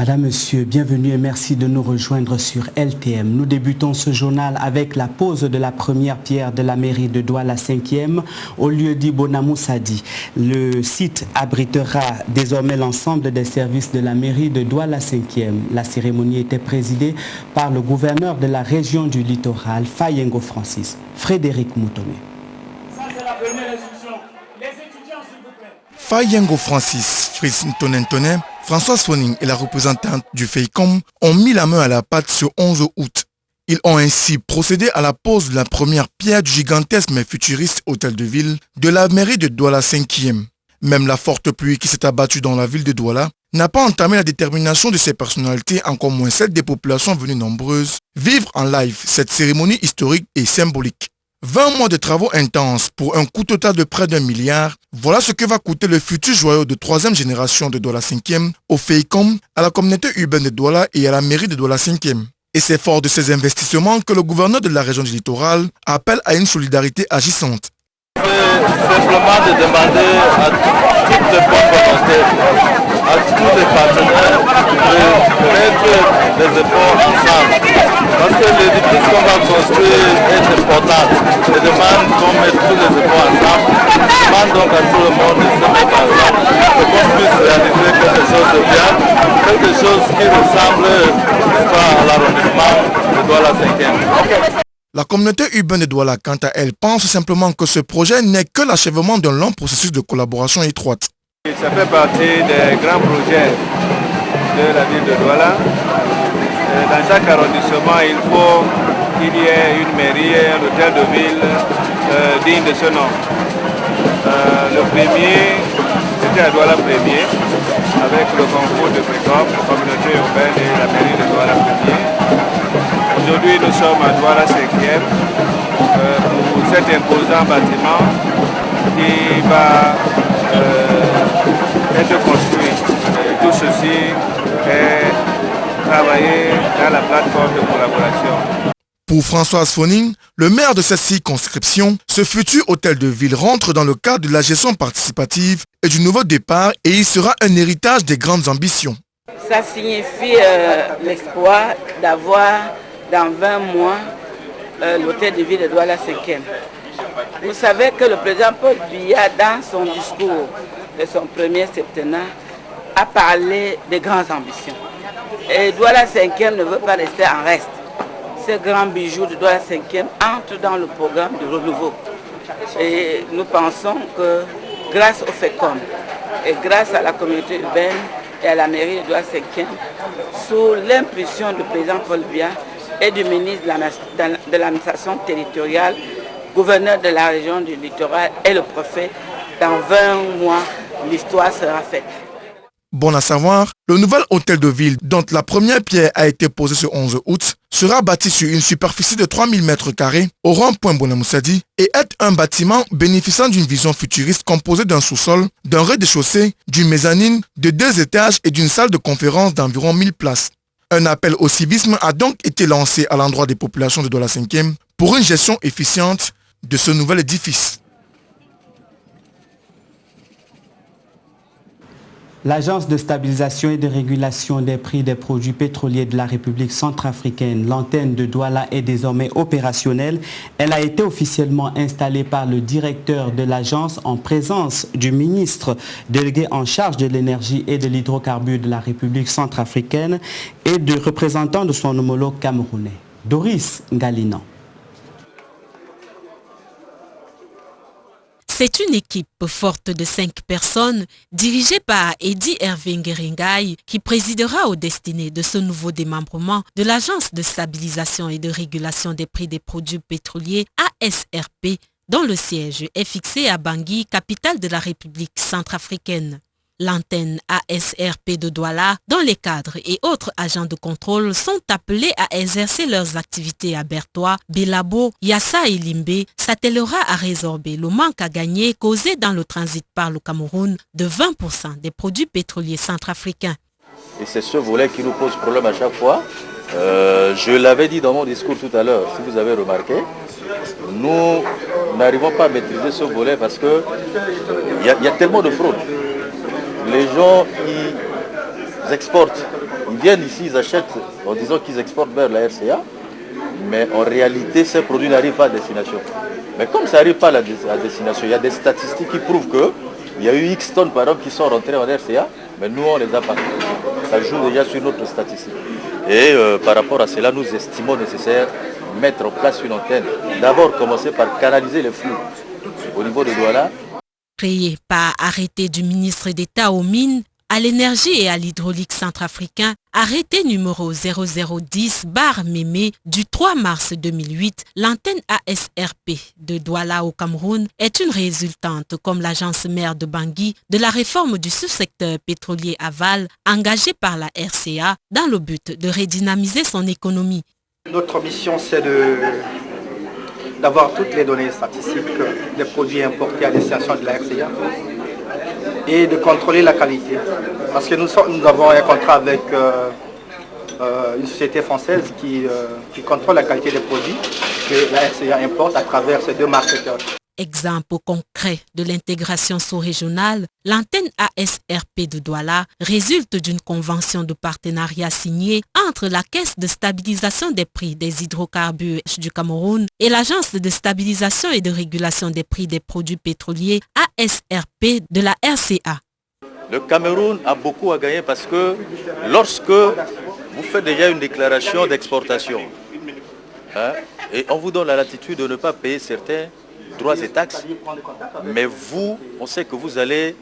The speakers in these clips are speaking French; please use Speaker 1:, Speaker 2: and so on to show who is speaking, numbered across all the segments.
Speaker 1: Madame, Monsieur, bienvenue et merci de nous rejoindre sur LTM. Nous débutons ce journal avec la pose de la première pierre de la mairie de Douala 5e au lieu dit Bonamoussadi. Le site abritera désormais l'ensemble des services de la mairie de Douala 5e. La cérémonie était présidée par le gouverneur de la région du littoral, Fayengo Francis, Frédéric Moutomé.
Speaker 2: Ça, c'est la première instruction. Les étudiants, s'il vous plaît.
Speaker 3: Fayengo Francis, Fritz Ntonen, Françoise Foning et la représentante du FEICOM ont mis la main à la pâte ce 11 août. Ils ont ainsi procédé à la pose de la première pierre du gigantesque mais futuriste hôtel de ville de la mairie de Douala 5e. Même la forte pluie qui s'est abattue dans la ville de Douala n'a pas entamé la détermination de ces personnalités, encore moins celle des populations venues nombreuses, vivre en live cette cérémonie historique et symbolique. 20 mois de travaux intenses pour un coût total de près d'1 milliard, voilà ce que va coûter le futur joyau de 3e génération de Douala 5e au FEICOM, à la communauté urbaine de Douala et à la mairie de Douala 5e. Et c'est fort de ces investissements que le gouverneur de la région du littoral appelle à une solidarité agissante.
Speaker 4: Simplement de demander à toutes les bonnes volontés, à tous les partenaires de mettre des efforts ensemble. Parce que l'édifice qu'on va construire est important. Je demande qu'on mette tous les efforts ensemble. Je demande donc à tout le monde de se mettre ensemble pour qu'on puisse réaliser quelque chose de bien, quelque chose qui ressemble à l'arrondissement de Douala 5e.
Speaker 3: La communauté urbaine de Douala, quant à elle, pense simplement que ce projet n'est que l'achèvement d'un long processus de collaboration étroite.
Speaker 5: Ça fait partie des grands projets de la ville de Douala. Dans chaque arrondissement, il faut qu'il y ait une mairie, un hôtel de ville digne de ce nom. Le premier, c'était à Douala premier, avec le concours de FEICOM, la communauté urbaine et la mairie de Douala premier. Aujourd'hui, nous sommes à Douala 5e pour cet imposant bâtiment qui va être construit. Tout ceci est travaillé dans la plateforme de collaboration.
Speaker 3: Pour Françoise Foning, le maire de cette circonscription, ce futur hôtel de ville rentre dans le cadre de la gestion participative et du nouveau départ et il sera un héritage des grandes ambitions.
Speaker 6: Ça signifie l'espoir d'avoir dans 20 mois l'hôtel de ville de Douala 5e. Vous savez que le président Paul Biya, dans son discours de son premier septennat, a parlé de grandes ambitions. Et Douala 5e ne veut pas rester en reste. Ces grands bijoux de Douala 5e entrent dans le programme de renouveau. Et nous pensons que grâce au FEICOM et grâce à la communauté urbaine et à la mairie de Douala 5e, sous l'impulsion du président Paul Biya et du ministre de l'administration territoriale, gouverneur de la région du littoral et le préfet, dans 20 mois, l'histoire sera faite.
Speaker 3: Bon à savoir, le nouvel hôtel de ville dont la première pierre a été posée ce 11 août sera bâti sur une superficie de 3000 m² au rond-point Bonamoussadi et est un bâtiment bénéficiant d'une vision futuriste composée d'un sous-sol, d'un rez-de-chaussée, d'une mezzanine, de 2 étages et d'une salle de conférence d'environ 1000 places. Un appel au civisme a donc été lancé à l'endroit des populations de Douala 5e pour une gestion efficiente de ce nouvel édifice.
Speaker 1: L'Agence de stabilisation et de régulation des prix des produits pétroliers de la République centrafricaine, l'antenne de Douala, est désormais opérationnelle. Elle a été officiellement installée par le directeur de l'agence en présence du ministre délégué en charge de l'énergie et de l'hydrocarbure de la République centrafricaine et de représentants de son homologue camerounais. Doris Ngalinan.
Speaker 7: C'est une équipe forte de 5 personnes dirigée par Eddy Hervé Ngeringaï qui présidera aux destinées de ce nouveau démembrement de l'Agence de stabilisation et de régulation des prix des produits pétroliers ASRP dont le siège est fixé à Bangui, capitale de la République centrafricaine. L'antenne ASRP de Douala, dont les cadres et autres agents de contrôle sont appelés à exercer leurs activités à Bertois, Belabo, Yassa et Limbe, s'attellera à résorber le manque à gagner causé dans le transit par le Cameroun de 20% des produits pétroliers centrafricains.
Speaker 4: Et c'est ce volet qui nous pose problème à chaque fois. Je l'avais dit dans mon discours tout à l'heure, si vous avez remarqué, nous n'arrivons pas à maîtriser ce volet parce qu'il y a tellement de fraude. Les gens qui
Speaker 8: exportent. Ils viennent ici, ils achètent en disant qu'ils exportent vers la RCA, mais en réalité, ces produits n'arrivent pas à destination. Mais comme ça n'arrive pas à destination, il y a des statistiques qui prouvent qu'il y a eu X tonnes par exemple qui sont rentrées en RCA, mais nous on les a pas. Ça joue déjà sur notre statistique. Et par rapport à cela, nous estimons nécessaire mettre en place une antenne. D'abord commencer par canaliser les flux au niveau de Douala.
Speaker 7: Créé par arrêté du ministre d'État aux mines, à l'énergie et à l'hydraulique centrafricain, arrêté numéro 0010-Mémé du 3 mars 2008, l'antenne ASRP de Douala au Cameroun est une résultante, comme l'agence mère de Bangui, de la réforme du sous-secteur pétrolier aval engagée par la RCA dans le but de redynamiser son économie.
Speaker 9: Notre mission, c'est d'avoir toutes les données statistiques des produits importés à destination de la RCA et de contrôler la qualité. Parce que nous avons un contrat avec une société française qui contrôle la qualité des produits que la RCA importe à travers ces deux marketeurs.
Speaker 7: Exemple concret de l'intégration sous-régionale, l'antenne ASRP de Douala résulte d'une convention de partenariat signée entre la Caisse de stabilisation des prix des hydrocarbures du Cameroun et l'Agence de stabilisation et de régulation des prix des produits pétroliers ASRP de la RCA.
Speaker 8: Le Cameroun a beaucoup à gagner parce que lorsque vous faites déjà une déclaration d'exportation, et on vous donne la latitude de ne pas payer certains droits et taxes, mais vous, on sait que vous allez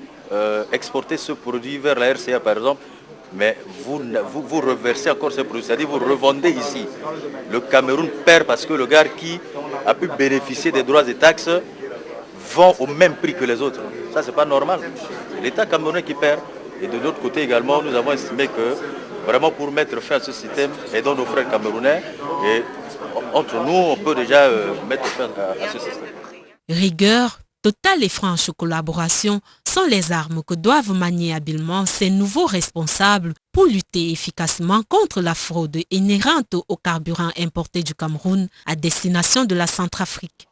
Speaker 8: exporter ce produit vers la RCA par exemple, mais vous reversez encore ce produit, c'est-à-dire vous revendez ici. Le Cameroun perd parce que le gars qui a pu bénéficier des droits et taxes vend au même prix que les autres. Ça, c'est pas normal. C'est l'État camerounais qui perd. Et de l'autre côté également, nous avons estimé que vraiment pour mettre fin à ce système, aidons nos frères camerounais, et entre nous, on peut déjà mettre fin à ce système.
Speaker 7: Rigueur, totale et franche collaboration sont les armes que doivent manier habilement ces nouveaux responsables pour lutter efficacement contre la fraude inhérente aux carburants importés du Cameroun à destination de la Centrafrique.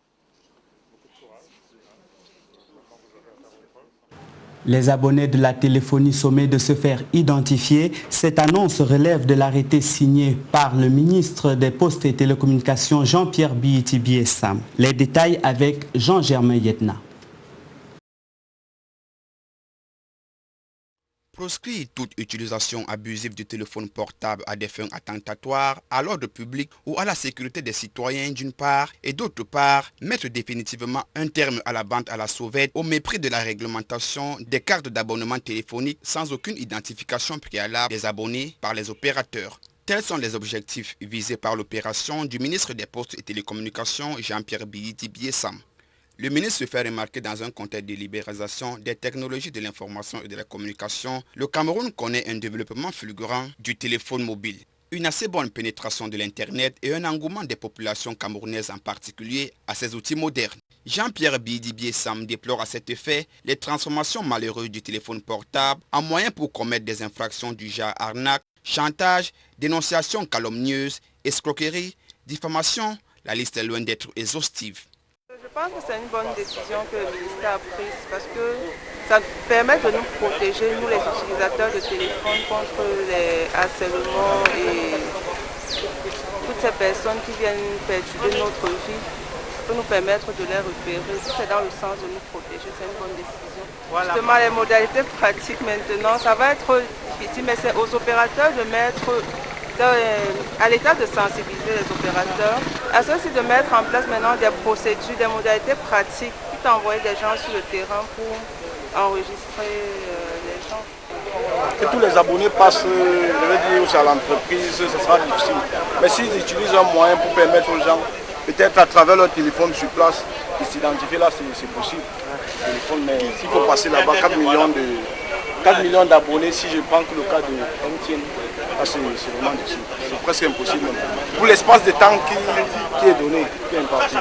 Speaker 1: Les abonnés de la téléphonie sommés de se faire identifier. Cette annonce relève de l'arrêté signé par le ministre des Postes et Télécommunications Jean-Pierre Biéti-Biessam. Les détails avec Jean-Germain Yetna.
Speaker 10: Proscrit toute utilisation abusive du téléphone portable à des fins attentatoires à l'ordre public ou à la sécurité des citoyens d'une part et d'autre part, mettre définitivement un terme à la vente à la sauvette au mépris de la réglementation des cartes d'abonnement téléphonique sans aucune identification préalable des abonnés par les opérateurs. Tels sont les objectifs visés par l'opération du ministre des Postes et Télécommunications Jean-Pierre Biéti-Biessam. Le ministre se fait remarquer dans un contexte de libéralisation des technologies de l'information et de la communication. Le Cameroun connaît un développement fulgurant du téléphone mobile, une assez bonne pénétration de l'Internet et un engouement des populations camerounaises en particulier à ces outils modernes. Jean-Pierre Biéti-Biessam déplore à cet effet les transformations malheureuses du téléphone portable en moyen pour commettre des infractions du genre arnaque, chantage, dénonciation calomnieuse, escroquerie, diffamation. La liste est loin d'être exhaustive.
Speaker 6: Je pense que c'est une bonne décision que le ministère a prise parce que ça permet de nous protéger, nous les utilisateurs de téléphone, contre les harcèlements et toutes ces personnes qui viennent perturber notre vie. Ça peut nous permettre de les repérer. Si c'est dans le sens de nous protéger, c'est une bonne décision. Voilà. Justement, les modalités pratiques maintenant, ça va être difficile, mais c'est aux opérateurs de mettre à l'État de sensibiliser les opérateurs, à ceux-ci de mettre en place maintenant des procédures, des modalités pratiques, puis d'envoyer des gens sur le terrain pour enregistrer les gens.
Speaker 11: Que tous les abonnés passent, je veux dire, à l'entreprise, ce sera difficile. Mais s'ils utilisent un moyen pour permettre aux gens, peut-être à travers leur téléphone sur place, de s'identifier, là c'est possible. Mais s'il faut passer là-bas 4 millions d'abonnés, si je prends que le cas de MTN, c'est vraiment difficile. C'est presque impossible même. Pour l'espace de temps qui est donné, qui est imparti.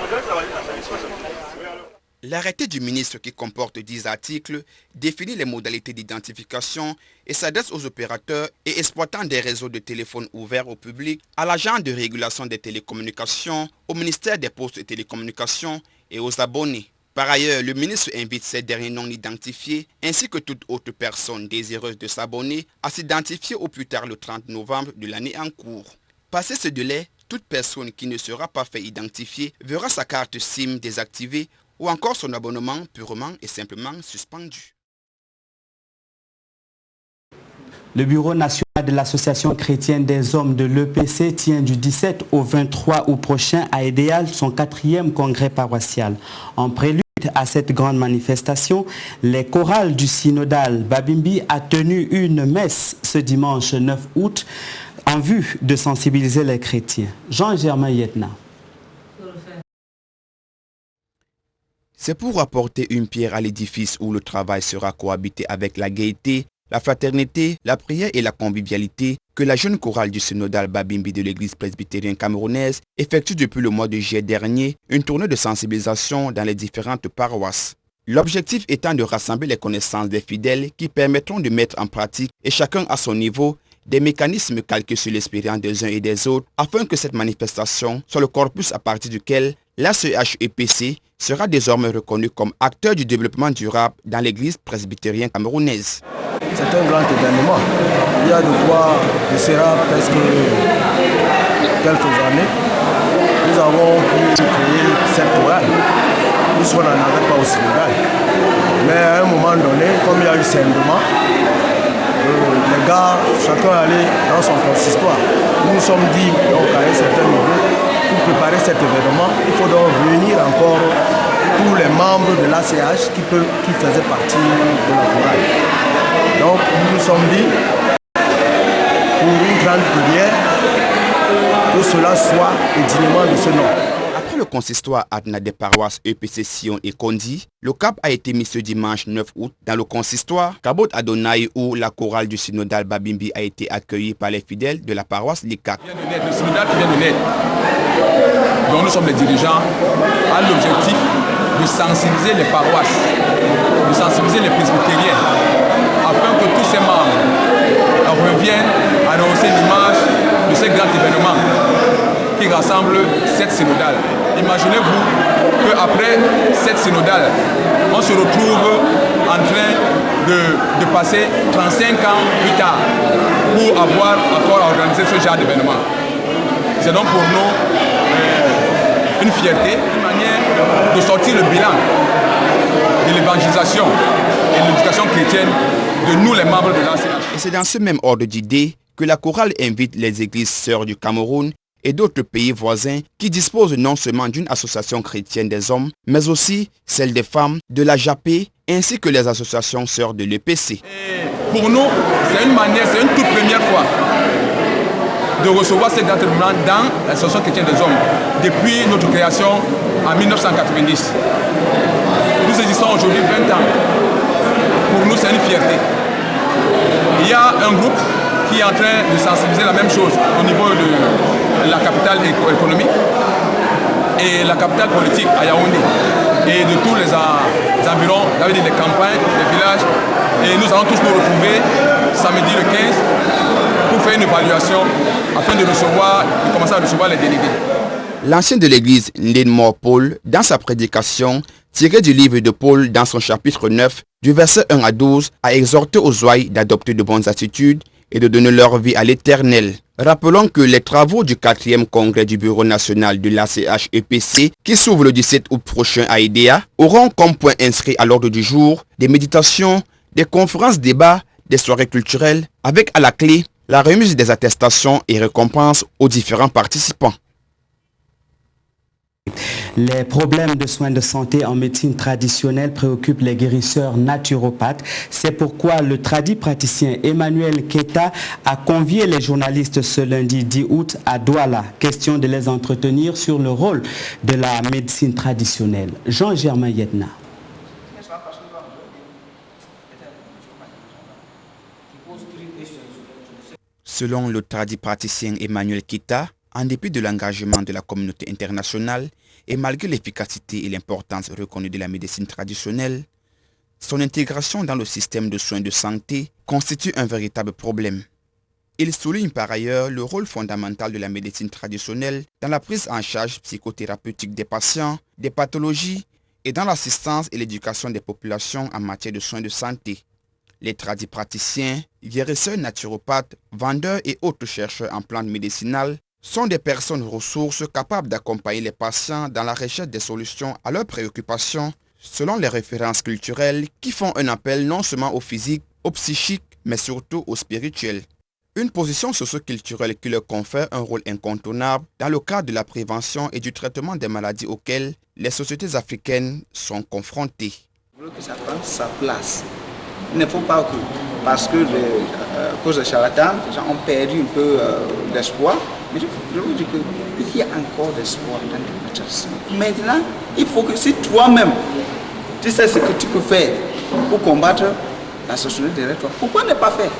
Speaker 10: L'arrêté du ministre qui comporte 10 articles définit les modalités d'identification et s'adresse aux opérateurs et exploitants des réseaux de téléphone ouverts au public, à l'agence de régulation des télécommunications, au ministère des Postes et Télécommunications et aux abonnés. Par ailleurs, le ministre invite ces derniers non identifiés ainsi que toute autre personne désireuse de s'abonner à s'identifier au plus tard le 30 novembre de l'année en cours. Passé ce délai, toute personne qui ne sera pas fait identifier verra sa carte SIM désactivée ou encore son abonnement purement et simplement suspendu.
Speaker 1: Le Bureau national de l'Association chrétienne des hommes de l'EPC tient du 17 au 23 août prochain à Idéal son 4e congrès paroissial. En prélude à cette grande manifestation, les chorales du synodal Babimbi a tenu une messe ce dimanche 9 août en vue de sensibiliser les chrétiens. Jean-Germain Yetna.
Speaker 10: C'est pour apporter une pierre à l'édifice où le travail sera cohabité avec la gaieté, la fraternité, la prière et la convivialité que la jeune chorale du synodal Babimbi de l'église presbytérienne camerounaise effectue depuis le mois de juillet dernier une tournée de sensibilisation dans les différentes paroisses. L'objectif étant de rassembler les connaissances des fidèles qui permettront de mettre en pratique, et chacun à son niveau, des mécanismes calqués sur l'expérience des uns et des autres afin que cette manifestation soit le corpus à partir duquel l'ACH-EPC sera désormais reconnu comme acteur du développement durable dans l'église presbytérienne camerounaise.
Speaker 12: C'est un grand événement. Il y a de quoi, de cela presque quelques années, nous avons pu créer cette chorale, puisqu'on n'en avait pas au Sénégal. Mais à un moment donné, comme il y a eu scindement, les gars, chacun allait dans son consistoire. Nous nous sommes dit, donc à un certain niveau, pour préparer cet événement, il faut donc réunir encore tous les membres de l'ACH qui faisaient partie de la chorale. Donc nous nous sommes dit, pour une grande prière, que cela soit le dignement de ce nom.
Speaker 10: Après le consistoire Adna des paroisses EPC Sion et Kondi, le cap a été mis ce dimanche 9 août dans le consistoire Kabot Adonai où la chorale du synodal Babimbi a été accueillie par les fidèles de la paroisse Likak.
Speaker 13: Le synodal qui vient de naître, dont nous sommes les dirigeants, a l'objectif de sensibiliser les paroisses, de sensibiliser les presbytériens, afin que tous ces membres reviennent à annoncer l'image de ce grand événement qui rassemble cette synodale. Imaginez-vous qu'après cette synodale, on se retrouve en train de passer 35 ans plus tard pour avoir encore organisé ce genre d'événement. C'est donc pour nous une fierté, une manière de sortir le bilan de l'évangélisation et de l'éducation chrétienne de nous les membres de l'ACH.
Speaker 10: Et c'est dans ce même ordre d'idées que la chorale invite les églises sœurs du Cameroun et d'autres pays voisins qui disposent non seulement d'une association chrétienne des hommes, mais aussi celle des femmes, de la JAPé, ainsi que les associations sœurs de l'EPC.
Speaker 13: Pour nous, c'est une manière, c'est une toute première fois de recevoir ces grands événements dans l'association chrétienne des hommes depuis notre création en 1990. Nous existons aujourd'hui 20 ans. Pour nous, c'est une fierté. Il y a un groupe qui est en train de sensibiliser la même chose au niveau de la capitale économique et la capitale politique à Yaoundé et de tous les environs, les campagnes, les villages. Et nous allons tous nous retrouver samedi le 15 pour faire une évaluation afin de commencer à recevoir les délégués.
Speaker 10: L'ancien de l'église Ndénemor Paul, dans sa prédication, tirée du livre de Paul dans son chapitre 9, du verset 1 à 12, a exhorté aux ouailles d'adopter de bonnes attitudes et de donner leur vie à l'Éternel. Rappelons que les travaux du 4e congrès du Bureau national de l'ACH-EPC, qui s'ouvre le 17 août prochain à Idéa, auront comme point inscrit à l'ordre du jour des méditations, des conférences débats, des soirées culturelles, avec à la clé la remise des attestations et récompenses aux différents participants.
Speaker 1: Les problèmes de soins de santé en médecine traditionnelle préoccupent les guérisseurs naturopathes. C'est pourquoi le tradipraticien Emmanuel Keta a convié les journalistes ce lundi 10 août à Douala. Question de les entretenir sur le rôle de la médecine traditionnelle. Jean-Germain Yetna.
Speaker 10: Selon le tradipraticien Emmanuel Keta, en dépit de l'engagement de la communauté internationale et malgré l'efficacité et l'importance reconnue de la médecine traditionnelle, son intégration dans le système de soins de santé constitue un véritable problème. Il souligne par ailleurs le rôle fondamental de la médecine traditionnelle dans la prise en charge psychothérapeutique des patients, des pathologies et dans l'assistance et l'éducation des populations en matière de soins de santé. Les tradipraticiens, guérisseurs naturopathes, vendeurs et autres chercheurs en plantes médicinales sont des personnes ressources capables d'accompagner les patients dans la recherche des solutions à leurs préoccupations selon les références culturelles qui font un appel non seulement au physique, au psychique, mais surtout au spirituel. Une position socio-culturelle qui leur confère un rôle incontournable dans le cadre de la prévention et du traitement des maladies auxquelles les sociétés africaines sont confrontées.
Speaker 14: Il faut que ça prenne sa place. Il ne faut pas que, parce que à cause des charlatans, les gens ont perdu un peu d'espoir. Mais je vous dis qu'il y a encore d'espoir dans notre société. Maintenant, il faut que si toi-même, tu sais ce que tu peux faire pour combattre la société derrière toi, pourquoi ne pas faire?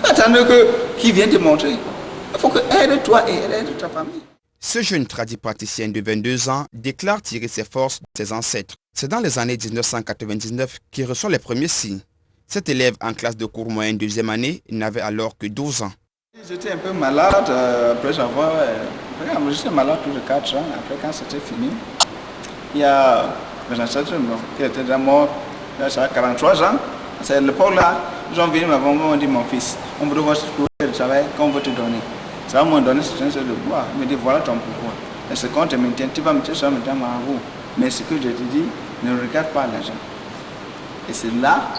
Speaker 14: Tu attends qui vient te montrer. Il faut que aide-toi et aide ta famille.
Speaker 10: Ce jeune tradipraticien de 22 ans déclare tirer ses forces de ses ancêtres. C'est dans les années 1999 qu'il reçoit les premiers signes. Cet élève en classe de cours moyen deuxième année n'avait alors que 12 ans.
Speaker 14: J'étais un peu malade, après avoir... J'étais malade plus de 4 ans, après quand c'était fini, il y a mes ancêtres qui étaient déjà morts, ça a 43 ans. C'est l'époque là, ils ont venu m'ont dit mon fils, on veut voir ce que tu travail qu'on veut te donner. Ça va me donner ce de bois, il me dit voilà ton pouvoir. Et ce qu'on te maintient, tu vas me dire ça maintenant à vous. Mais ce que je te dis, ne regarde pas l'argent. Et c'est là,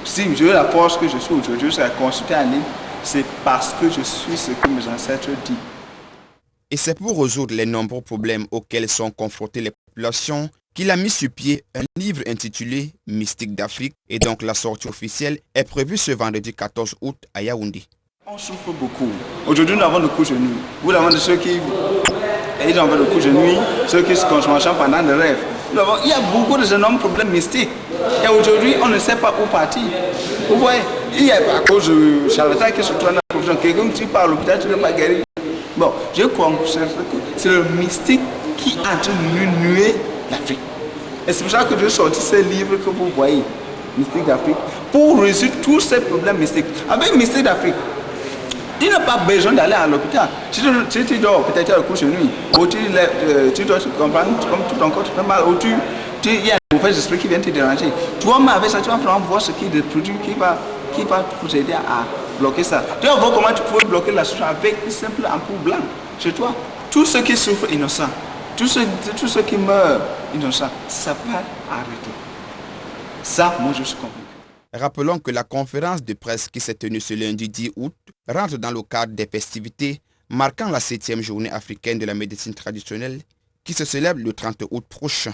Speaker 14: si j'ai la force que je suis aujourd'hui, je suis consulté en ligne, c'est parce que je suis ce que mes ancêtres disent.
Speaker 10: Et c'est pour résoudre les nombreux problèmes auxquels sont confrontées les populations qu'il a mis sur pied un livre intitulé « Mystique d'Afrique » et donc la sortie officielle est prévue ce vendredi 14 août à Yaoundé.
Speaker 14: On souffre beaucoup. Aujourd'hui, nous avons le couche de nuit. Vous avons de ceux qui ils ont fait le couche de nuit, ceux qui se consomment pendant le rêve. Il y a beaucoup de énormes problèmes mystiques. Et aujourd'hui, on ne sait pas où partir. Vous voyez, il y a à cause de charlatan qui se trouve dans la profession. Quelqu'un qui parle, peut-être tu ne pas guéri. Bon, je crois que c'est le mystique qui est en train de nuer l'Afrique. Et c'est pour ça que j'ai sorti ce livre que vous voyez, Mystique d'Afrique, pour résoudre tous ces problèmes mystiques. Avec Mystique d'Afrique, tu n'as pas besoin d'aller à l'hôpital. Si tu dors peut-être à la couche de nuit, ou tu dois te comprendre comme tout ton corps te fait mal, ou il y a un mauvais esprit qui vient te déranger. Toi-même avec ça, tu vas vraiment voir ce qui est le produit qui va vous aider à bloquer ça. Tu vas voir comment tu peux bloquer la situation avec une simple ampoule blanche chez toi. Tous ceux qui souffrent innocents, tous ceux qui meurent innocents, ça va arrêter. Ça, moi je suis convaincu.
Speaker 10: Rappelons que la conférence de presse qui s'est tenue ce lundi 10 août rentre dans le cadre des festivités marquant la 7e journée africaine de la médecine traditionnelle qui se célèbre le 30 août prochain.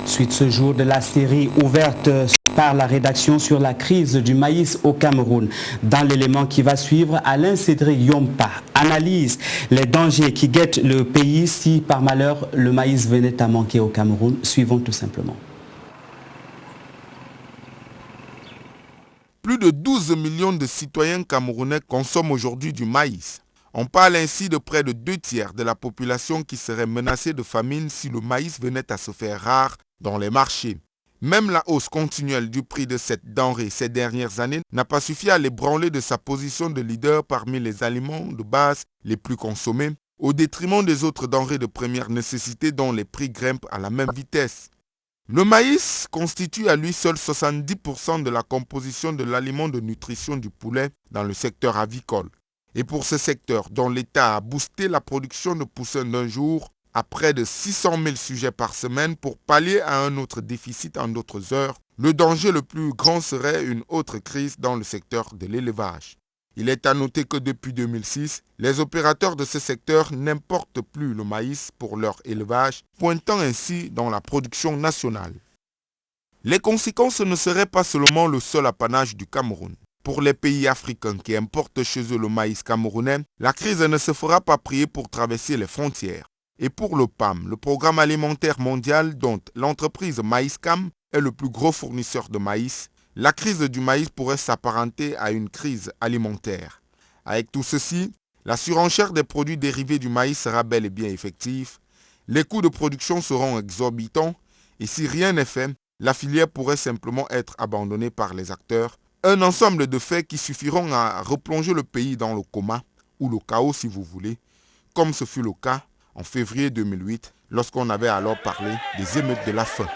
Speaker 1: Suite ce jour de la série ouverte par la rédaction sur la crise du maïs au Cameroun. Dans l'élément qui va suivre, Alain Cédric Yompa analyse les dangers qui guettent le pays si par malheur le maïs venait à manquer au Cameroun. Suivons tout simplement.
Speaker 15: Plus de 12 millions de citoyens camerounais consomment aujourd'hui du maïs. On parle ainsi de près de 2/3 de la population qui serait menacée de famine si le maïs venait à se faire rare dans les marchés. Même la hausse continuelle du prix de cette denrée ces dernières années n'a pas suffi à l'ébranler de sa position de leader parmi les aliments de base les plus consommés, au détriment des autres denrées de première nécessité dont les prix grimpent à la même vitesse. Le maïs constitue à lui seul 70% de la composition de l'aliment de nutrition du poulet dans le secteur avicole. Et pour ce secteur dont l'État a boosté la production de poussins d'un jour à près de 600 000 sujets par semaine pour pallier à un autre déficit en d'autres heures, le danger le plus grand serait une autre crise dans le secteur de l'élevage. Il est à noter que depuis 2006, les opérateurs de ce secteur n'importent plus le maïs pour leur élevage, pointant ainsi dans la production nationale. Les conséquences ne seraient pas seulement le seul apanage du Cameroun. Pour les pays africains qui importent chez eux le maïs camerounais, la crise ne se fera pas prier pour traverser les frontières. Et pour le PAM, le Programme alimentaire mondial dont l'entreprise Maïscam est le plus gros fournisseur de maïs, la crise du maïs pourrait s'apparenter à une crise alimentaire. Avec tout ceci, la surenchère des produits dérivés du maïs sera bel et bien effective, les coûts de production seront exorbitants et si rien n'est fait, la filière pourrait simplement être abandonnée par les acteurs. Un ensemble de faits qui suffiront à replonger le pays dans le coma, ou le chaos si vous voulez, comme ce fut le cas en février 2008, lorsqu'on avait alors parlé des émeutes de la faim.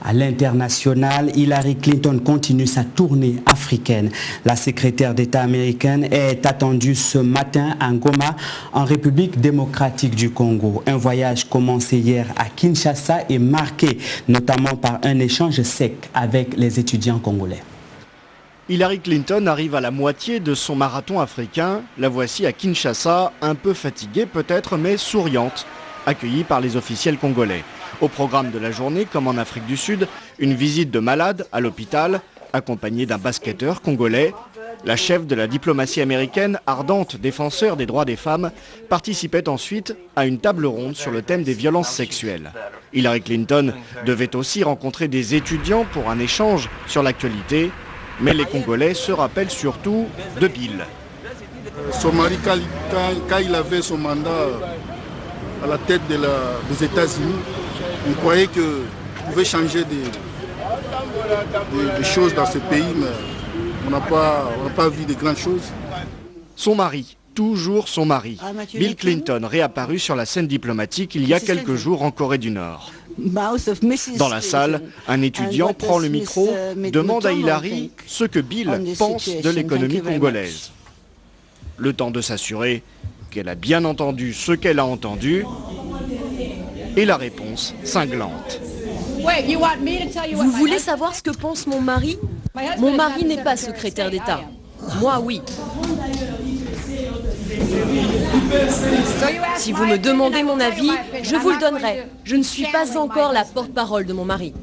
Speaker 1: À l'international, Hillary Clinton continue sa tournée africaine. La secrétaire d'État américaine est attendue ce matin à Goma, en République démocratique du Congo. Un voyage commencé hier à Kinshasa et marqué notamment par un échange sec avec les étudiants congolais.
Speaker 16: Hillary Clinton arrive à la moitié de son marathon africain. La voici à Kinshasa, un peu fatiguée peut-être, mais souriante, accueillie par les officiels congolais. Au programme de la journée, comme en Afrique du Sud, une visite de malade à l'hôpital, accompagnée d'un basketteur congolais. La chef de la diplomatie américaine, ardente défenseur des droits des femmes, participait ensuite à une table ronde sur le thème des violences sexuelles. Hillary Clinton devait aussi rencontrer des étudiants pour un échange sur l'actualité, mais les Congolais se rappellent surtout de Bill.
Speaker 17: Son mari, quand il avait son mandat à la tête des États-Unis, on croyait qu'il pouvait changer des choses dans ce pays, mais on n'a pas vu de grandes choses.
Speaker 16: Son mari, toujours son mari. Bill Clinton réapparu sur la scène diplomatique il y a quelques jours en Corée du Nord. Dans la salle, un étudiant prend le micro, demande à Hillary ce que Bill pense de l'économie congolaise. Le temps de s'assurer qu'elle a bien entendu ce qu'elle a entendu, et la réponse cinglante.
Speaker 18: Vous voulez savoir ce que pense mon mari? Mon mari n'est pas secrétaire d'État. Moi, oui. Si vous me demandez mon avis, je vous le donnerai. Je ne suis pas encore la porte-parole de mon mari.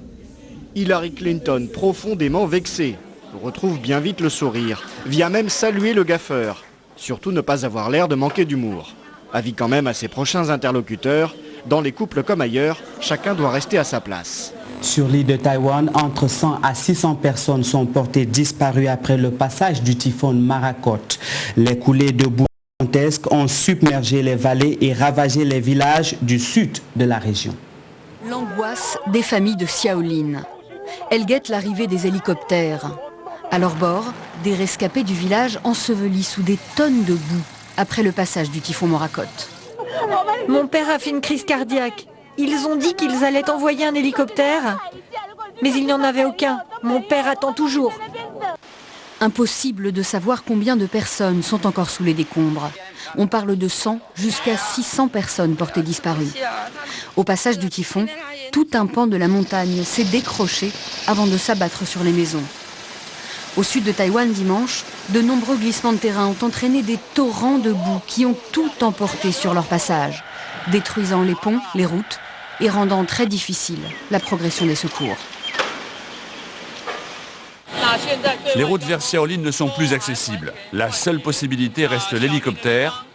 Speaker 16: Hillary Clinton, profondément vexée, retrouve bien vite le sourire, vient même saluer le gaffeur. Surtout ne pas avoir l'air de manquer d'humour. Avis quand même à ses prochains interlocuteurs, dans les couples comme ailleurs, chacun doit rester à sa place.
Speaker 1: Sur l'île de Taïwan, entre 100 à 600 personnes sont portées disparues après le passage du typhon Morakot. Les coulées de boue gigantesques ont submergé les vallées et ravagé les villages du sud de la région.
Speaker 19: L'angoisse des familles de Xiaolin. Elles guettent l'arrivée des hélicoptères. À leur bord, des rescapés du village ensevelis sous des tonnes de boue après le passage du typhon Morakot.
Speaker 20: Mon père a fait une crise cardiaque. Ils ont dit qu'ils allaient envoyer un hélicoptère, mais il n'y en avait aucun. Mon père attend toujours.
Speaker 19: Impossible de savoir combien de personnes sont encore sous les décombres. On parle de 100 jusqu'à 600 personnes portées disparues. Au passage du typhon, tout un pan de la montagne s'est décroché avant de s'abattre sur les maisons. Au sud de Taïwan dimanche, de nombreux glissements de terrain ont entraîné des torrents de boue qui ont tout emporté sur leur passage, détruisant les ponts, les routes et rendant très difficile la progression des secours.
Speaker 21: Les routes vers Xiaolin ne sont plus accessibles. La seule possibilité reste l'hélicoptère.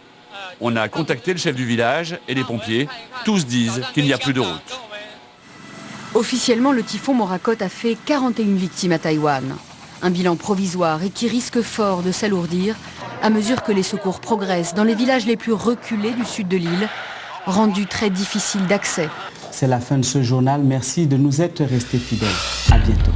Speaker 21: On a contacté le chef du village et les pompiers. Tous disent qu'il n'y a plus de route.
Speaker 19: Officiellement, le typhon Morakot a fait 41 victimes à Taïwan. Un bilan provisoire et qui risque fort de s'alourdir à mesure que les secours progressent dans les villages les plus reculés du sud de l'île, rendus très difficiles d'accès.
Speaker 1: C'est la fin de ce journal. Merci de nous être restés fidèles. À bientôt.